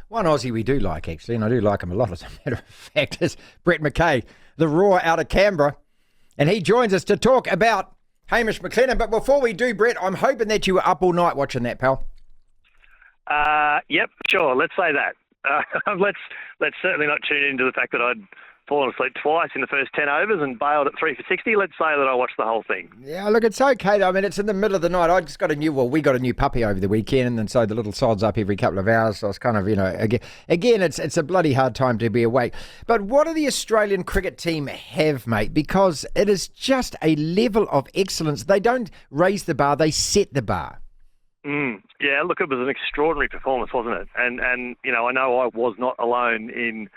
One Aussie we do like, actually, and I do like him a lot, as a matter of fact, is Brett McKay, the Roar out of Canberra. And he joins us to talk about Hamish McLennan. But before we do, Brett, I'm hoping that you were up all night watching that, pal. Yep, sure. Let's say that. Let's certainly not tune into the fact that I'd fallen asleep twice in the first 10 overs and bailed at 3 for 60. Let's say that I watched the whole thing. Yeah, look, it's okay, though. I mean, it's in the middle of the night. We got a new puppy over the weekend, and so the little sod's up every couple of hours. So it's kind of, again, it's a bloody hard time to be awake. But what do the Australian cricket team have, mate? Because it is just a level of excellence. They don't raise the bar, they set the bar. Yeah, look, it was an extraordinary performance, wasn't it? And I know I was not alone in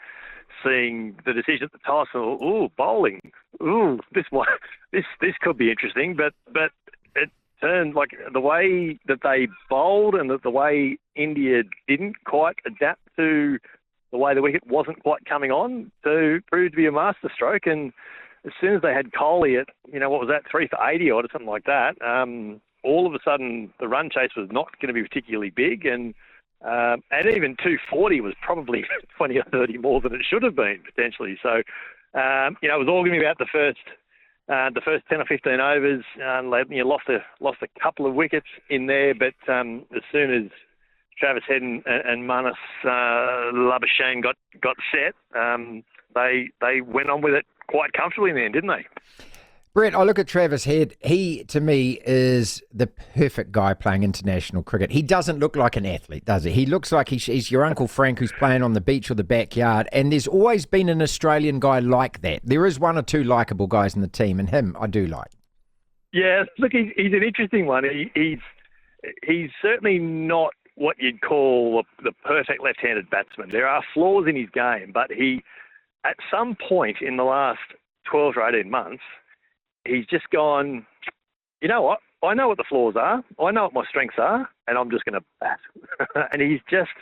seeing the decision at the toss. Bowling. This could be interesting. But it turned, like, the way that they bowled and the way India didn't quite adapt to the way the wicket wasn't quite coming on to prove to be a masterstroke. And as soon as they had Kohli at, 3 for 80 odd or something like that, all of a sudden the run chase was not going to be particularly big, and even 240 was probably 20 or 30 more than it should have been potentially. So, it was all going to be about the first 10 or 15 overs. You lost a couple of wickets in there, but as soon as Travis Head and Manus Labuschagne got set, they went on with it quite comfortably in the end, didn't they? Brett, I look at Travis Head. He, to me, is the perfect guy playing international cricket. He doesn't look like an athlete, does he? He looks like he's your Uncle Frank who's playing on the beach or the backyard, and there's always been an Australian guy like that. There is one or two likeable guys in the team, and him I do like. Yeah, look, he's an interesting one. He's certainly not what you'd call the perfect left-handed batsman. There are flaws in his game, but he, at some point in the last 12 or 18 months, he's just gone, you know what? I know what the flaws are. I know what my strengths are, and I'm just going to bat. And he's just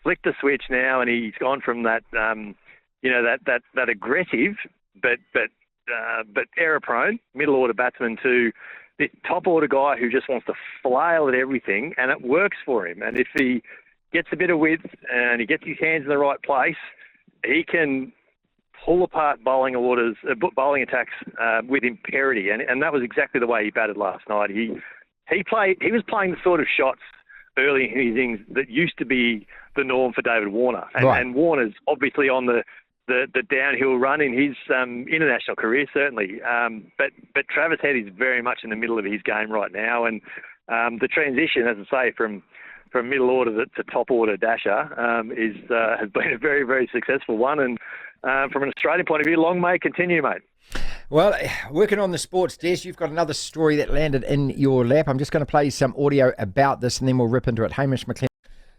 flicked the switch now, and he's gone from that, that aggressive but error-prone middle order batsman to this top order guy who just wants to flail at everything, and it works for him. And if he gets a bit of width and he gets his hands in the right place, he can pull apart bowling attacks with imperity, and that was exactly the way he batted last night. He was playing the sort of shots early in his innings that used to be the norm for David Warner, and Warner's obviously on the downhill run in his international career, certainly. But Travis Head is very much in the middle of his game right now, and the transition, as I say, from middle order to top order dasher has been a very, very successful one, and from an Australian point of view, long may it continue, mate. Well, working on the sports desk, you've got another story that landed in your lap. I'm just going to play some audio about this, and then we'll rip into it. Hamish McLennan.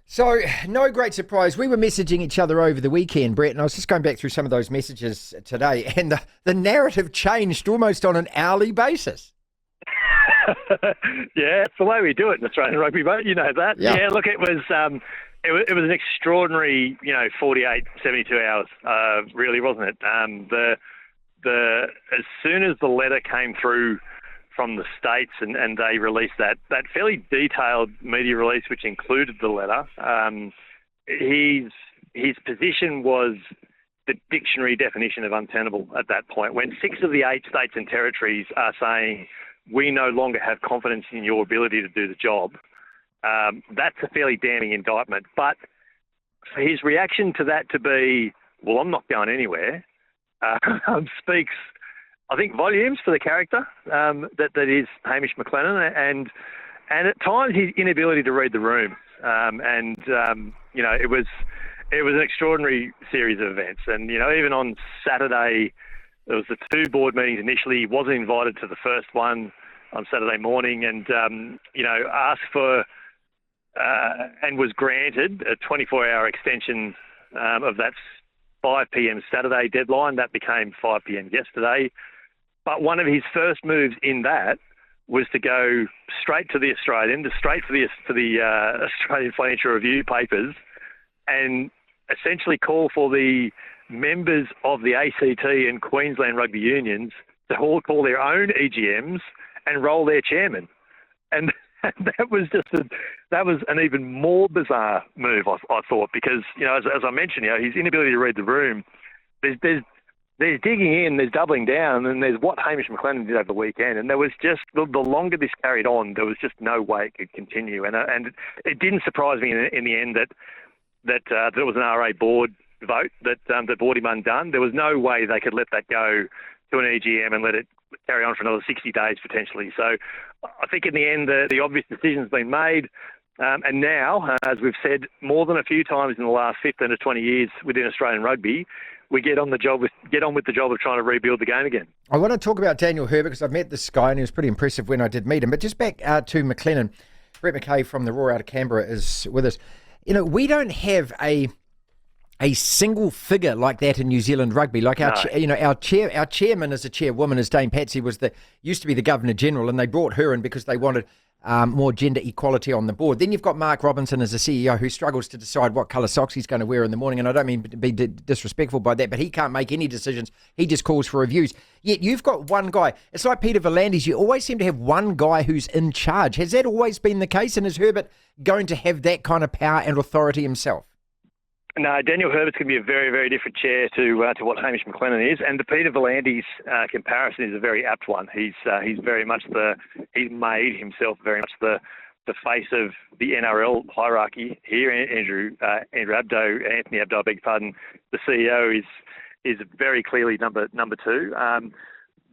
So, no great surprise. We were messaging each other over the weekend, Brett, and I was just going back through some of those messages today, and the narrative changed almost on an hourly basis. Yeah, it's the way we do it in Australian rugby, mate. You know that. Yeah, look, it was an extraordinary, 48, 72 hours, really, wasn't it? As soon as the letter came through from the States and they released that fairly detailed media release, which included the letter, his position was the dictionary definition of untenable at that point. When 6 of the 8 states and territories are saying, we no longer have confidence in your ability to do the job, that's a fairly damning indictment. But for his reaction to that to be, well, I'm not going anywhere, speaks, I think, volumes for the character that is Hamish McLennan, and at times his inability to read the room. It was an extraordinary series of events. And, even on Saturday, there was the 2 board meetings initially. He wasn't invited to the first one on Saturday morning, and, asked for and was granted a 24-hour extension of that 5 p.m. Saturday deadline. That became 5 p.m. yesterday. But one of his first moves in that was to go straight to the Australian, straight to the Australian Financial Review papers, and essentially call for the members of the ACT and Queensland rugby unions to all call their own EGMs and roll their chairman. And that was an even more bizarre move, I thought, because as I mentioned, his inability to read the room. There's digging in, there's doubling down, and there's what Hamish McLennan did over the weekend. And there was just the longer this carried on, there was just no way it could continue. And it didn't surprise me in the end that there was an RA board vote that brought him undone. There was no way they could let that go to an EGM and let it carry on for another 60 days potentially. So I think in the end, the obvious decision's been made. And now, as we've said more than a few times in the last 15 to 20 years within Australian rugby, we get on with the job of trying to rebuild the game again. I want to talk about Daniel Herbert because I've met this guy and he was pretty impressive when I did meet him. But just back to McLennan, Brett McKay from the Roar out of Canberra is with us. We don't have a single figure like that in New Zealand rugby. Like our chairman as a chairwoman, as Dame Patsy used to be the Governor General, and they brought her in because they wanted more gender equality on the board. Then you've got Mark Robinson as a CEO who struggles to decide what colour socks he's going to wear in the morning, and I don't mean to be disrespectful by that, but he can't make any decisions. He just calls for reviews. Yet you've got one guy. It's like Peter V'landys. You always seem to have one guy who's in charge. Has that always been the case, and is Herbert going to have that kind of power and authority himself? No, Daniel Herbert's going to be a very, very different chair to what Hamish McLennan is, and the Peter V'landys comparison is a very apt one. He's very much he's made himself very much the face of the NRL hierarchy here. Anthony Abdo, I beg your pardon, the CEO is very clearly number two.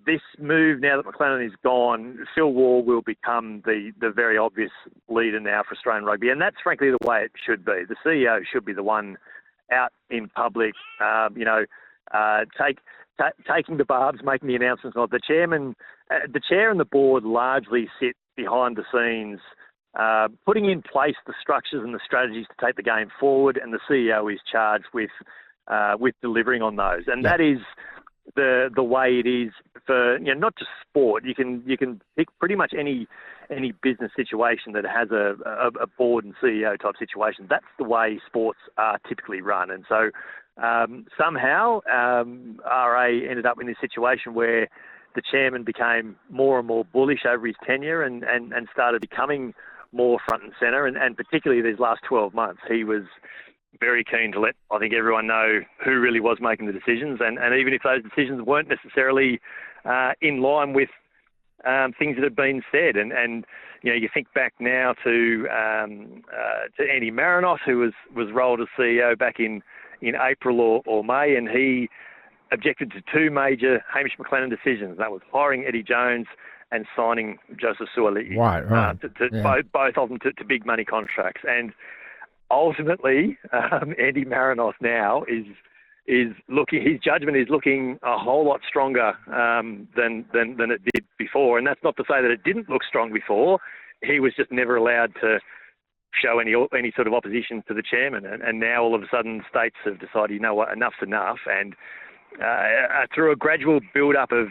This move, now that McLennan is gone, Phil Wall will become the very obvious leader now for Australian rugby, and that's frankly the way it should be. The CEO should be the one out in public, taking the barbs, making the announcements. The chairman, the chair and the board largely sit behind the scenes, putting in place the structures and the strategies to take the game forward, and the CEO is charged with delivering on those. And that is the way it is for not just sport. You can pick pretty much any business situation that has a board and CEO type situation. That's the way sports are typically run. And so somehow RA ended up in this situation where the chairman became more and more bullish over his tenure and started becoming more front and centre. And particularly these last 12 months, he was very keen to let, I think, everyone know who really was making the decisions. And even if those decisions weren't necessarily in line with things that have been said, and you think back now to Andy Marinoff, who was rolled as CEO back in April or May, and he objected to two major Hamish McLennan decisions. That was hiring Eddie Jones and signing Joseph Suaalii, both of them to big money contracts. And ultimately, Andy Marinoff now is looking. His judgment is looking a whole lot stronger than it did before. And that's not to say that it didn't look strong before. He was just never allowed to show any sort of opposition to the chairman. And now all of a sudden, states have decided, you know what, enough's enough. And through a gradual build-up of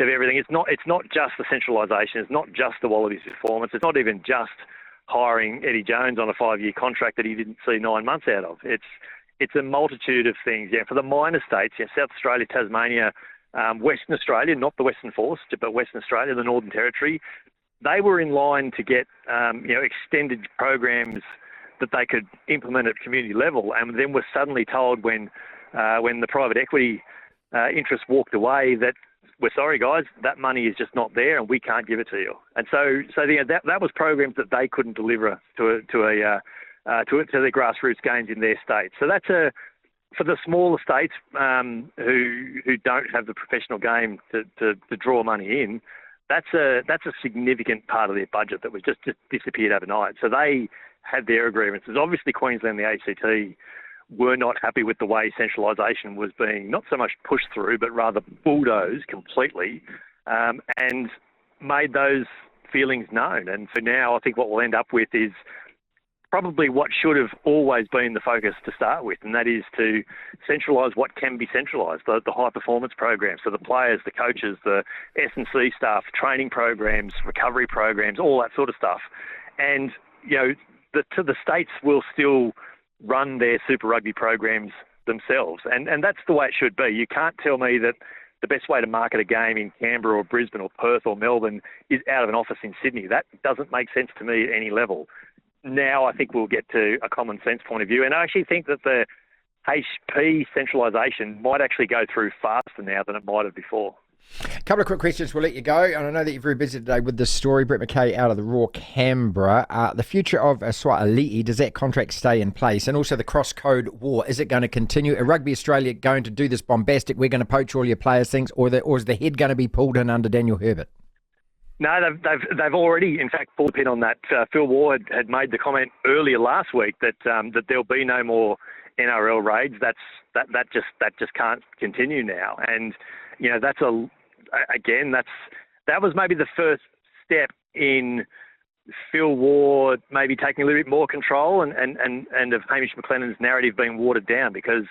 everything, it's not just the centralisation. It's not just the Wallabies' performance. It's not even just hiring Eddie Jones on a 5-year contract that he didn't see 9 months out of. It's a multitude of things. Yeah, for the minor states, South Australia, Tasmania, Western Australia, not the Western Force, but Western Australia, the Northern Territory, they were in line to get extended programs that they could implement at community level, and then were suddenly told when the private equity interests walked away that, we're sorry, guys, that money is just not there and we can't give it to you. And so that was programs that they couldn't deliver to their grassroots games in their state. So that's for the smaller states who don't have the professional game to draw money in. That's a significant part of their budget that was just disappeared overnight. So they had their agreements. There's obviously Queensland and the ACT were not happy with the way centralisation was being not so much pushed through, but rather bulldozed completely, and made those feelings known. And for now, I think what we'll end up with is probably what should have always been the focus to start with, and that is to centralise what can be centralised, the high-performance programs, so the players, the coaches, the S&C staff, training programs, recovery programs, all that sort of stuff. And, the states will still run their Super Rugby programs themselves. And that's the way it should be. You can't tell me that the best way to market a game in Canberra or Brisbane or Perth or Melbourne is out of an office in Sydney. That doesn't make sense to me at any level. Now I think we'll get to a common sense point of view. And I actually think that the HP centralisation might actually go through faster now than it might have before. A couple of quick questions, we'll let you go. And I know that you're very busy today with this story. Brett McKay out of the Raw Canberra. The future of Swahili, does that contract stay in place? And also the cross-code war, is it going to continue? Are Rugby Australia going to do this bombastic, we're going to poach all your players things, or is the head going to be pulled in under Daniel Herbert? No, they've already, in fact, pulled the pin on that. Phil Ward had made the comment earlier last week that there'll be no more NRL raids. That just can't continue now. And that was maybe the first step in Phil Ward maybe taking a little bit more control and of Hamish McLennan's narrative being watered down, because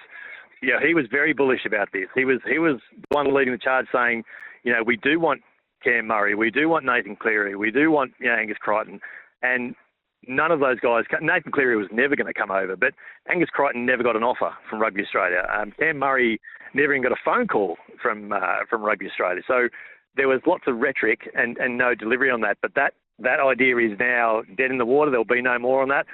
he was very bullish about this. He was the one leading the charge, saying, we do want Cam Murray, we do want Nathan Cleary, we do want Angus Crichton, and none of those guys. Nathan Cleary was never going to come over, but Angus Crichton never got an offer from Rugby Australia. Cam Murray never even got a phone call from Rugby Australia. So there was lots of rhetoric and no delivery on that. But that idea is now dead in the water. There'll be no more on that.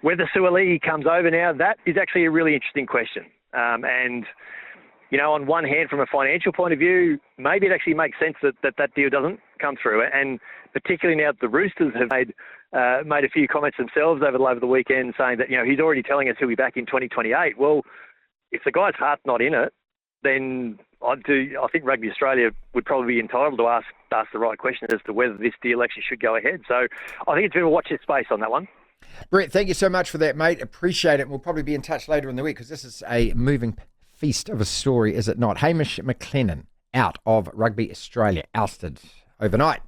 Whether Suaalii comes over now, that is actually a really interesting question. On one hand, from a financial point of view, maybe it actually makes sense that deal doesn't come through. And particularly now that the Roosters have made a few comments themselves over the weekend, saying that he's already telling us he'll be back in 2028. Well, if the guy's heart's not in it, then I think Rugby Australia would probably be entitled to ask the right question as to whether this deal actually should go ahead. So I think it's a bit of a watch this space on that one. Brett, thank you so much for that, mate. Appreciate it. We'll probably be in touch later in the week, because this is a moving feast of a story, is it not? Hamish McLennan out of Rugby Australia, ousted overnight.